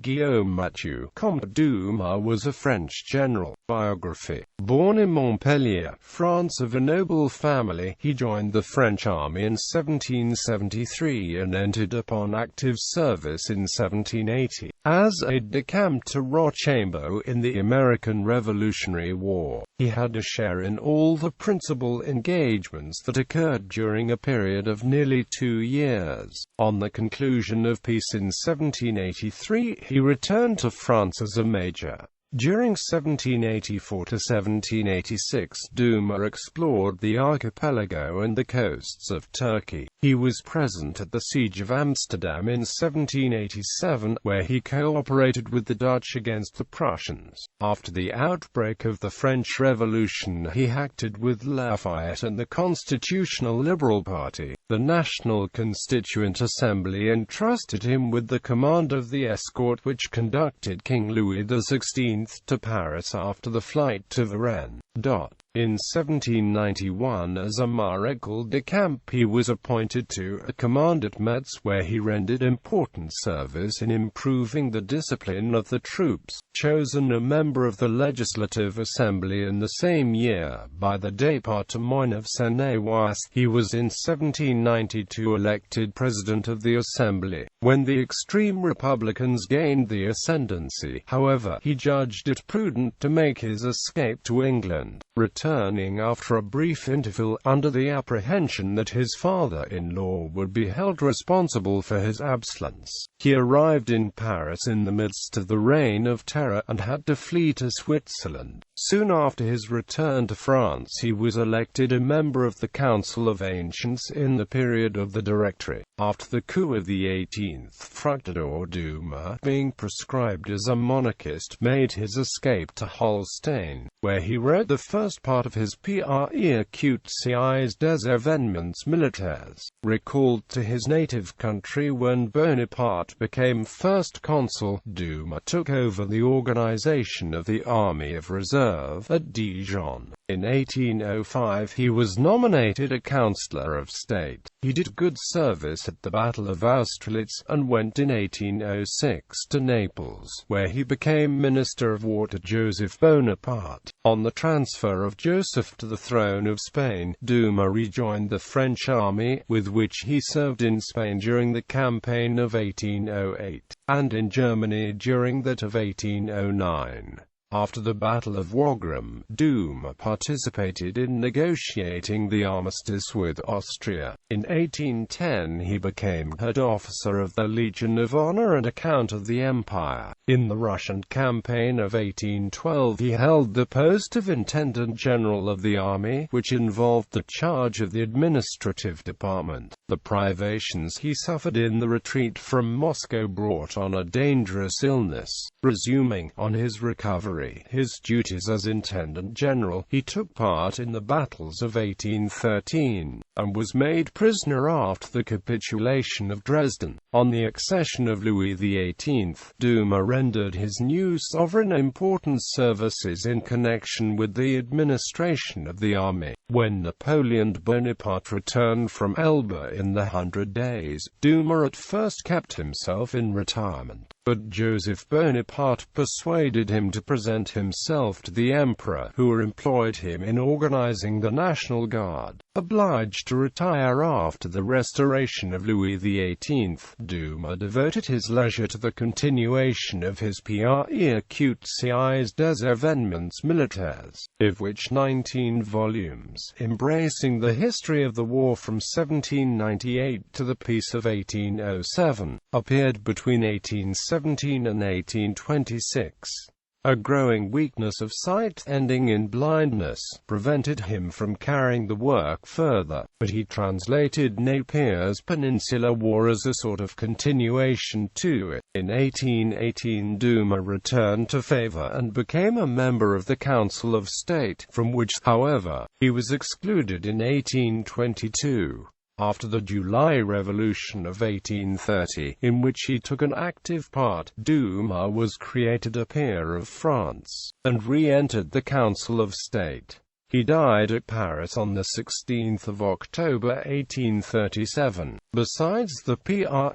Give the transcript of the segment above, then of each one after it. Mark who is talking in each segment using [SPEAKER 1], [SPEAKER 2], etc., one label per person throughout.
[SPEAKER 1] Guillaume-Mathieu Comte Dumas was a French general. Biography. Born in Montpellier, France of a noble family, he joined the French army in 1773 and entered upon active service in 1780 as aide-de-camp to Rochambeau in the American Revolutionary War. He had a share in all the principal engagements that occurred during a period of nearly 2 years. On the conclusion of peace in 1783, he returned to France as a major. During 1784 to 1786, Dumas explored the archipelago and the coasts of Turkey. He was present at the Siege of Amsterdam in 1787, where he cooperated with the Dutch against the Prussians. After the outbreak of the French Revolution, he acted with Lafayette and the Constitutional Liberal Party. The National Constituent Assembly entrusted him with the command of the escort which conducted King Louis XVI to Paris after the flight to Varennes. In 1791, as a maréchal de camp, he was appointed to a command at Metz, where he rendered important service in improving the discipline of the troops. Chosen a member of the Legislative Assembly in the same year by the Département of Seine-et-Oise, he was in 1792 elected President of the Assembly. When the extreme Republicans gained the ascendancy, however, he judged it prudent to make his escape to England, returning after a brief interval, under the apprehension that his father-in-law would be held responsible for his absence. He arrived in Paris in the midst of the Reign of Terror, and had to flee to Switzerland. Soon after his return to France, he was elected a member of the Council of Ancients in the period of the Directory. After the coup of the 18th Fructidor, Dumas, being proscribed as a monarchist, made his escape to Holstein, where he wrote the first part of his Précis des événements militaires. Recalled to his native country when Bonaparte became first consul, Dumas took over the organization of the Army of Reserve at Dijon. In 1805 he was nominated a Councillor of State. He did good service at the Battle of Austerlitz, and went in 1806 to Naples, where he became Minister of War to Joseph Bonaparte. On the transfer of Joseph to the throne of Spain, Dumas rejoined the French army, with which he served in Spain during the campaign of 1808, and in Germany during that of 1809. After the Battle of Wagram, Dumas participated in negotiating the armistice with Austria. In 1810 he became head officer of the Legion of Honor and a Count of the Empire. In the Russian campaign of 1812 he held the post of Intendant General of the Army, which involved the charge of the administrative department. The privations he suffered in the retreat from Moscow brought on a dangerous illness. Resuming, on his recovery, his duties as Intendant General, he took part in the battles of 1813, and was made prisoner after the capitulation of Dresden. On the accession of Louis XVIII, Dumas rendered his new sovereign important services in connection with the administration of the army. When Napoleon Bonaparte returned from Elba in the 100 Days, Dumas at first kept himself in retirement, but Joseph Bonaparte persuaded him to present himself to the Emperor, who employed him in organizing the National Guard. Obliged to retire after the restoration of Louis XVIII, Dumas devoted his leisure to the continuation of his Précis des événements militaires, of which 19 volumes, embracing the history of the war from 1798 to the peace of 1807, appeared between 1817 and 1826. A growing weakness of sight, ending in blindness, prevented him from carrying the work further, but he translated Napier's Peninsular War as a sort of continuation to it. In 1818 Dumas returned to favor and became a member of the Council of State, from which, however, he was excluded in 1822. After the July Revolution of 1830, in which he took an active part, Dumas was created a peer of France, and re-entered the Council of State. He died at Paris on 16 October 1837. Besides the précieuses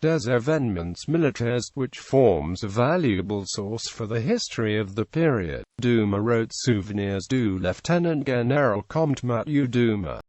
[SPEAKER 1] des événements militaires, which forms a valuable source for the history of the period, Dumas wrote Souvenirs du Lieutenant Général Comte-Mathieu Dumas.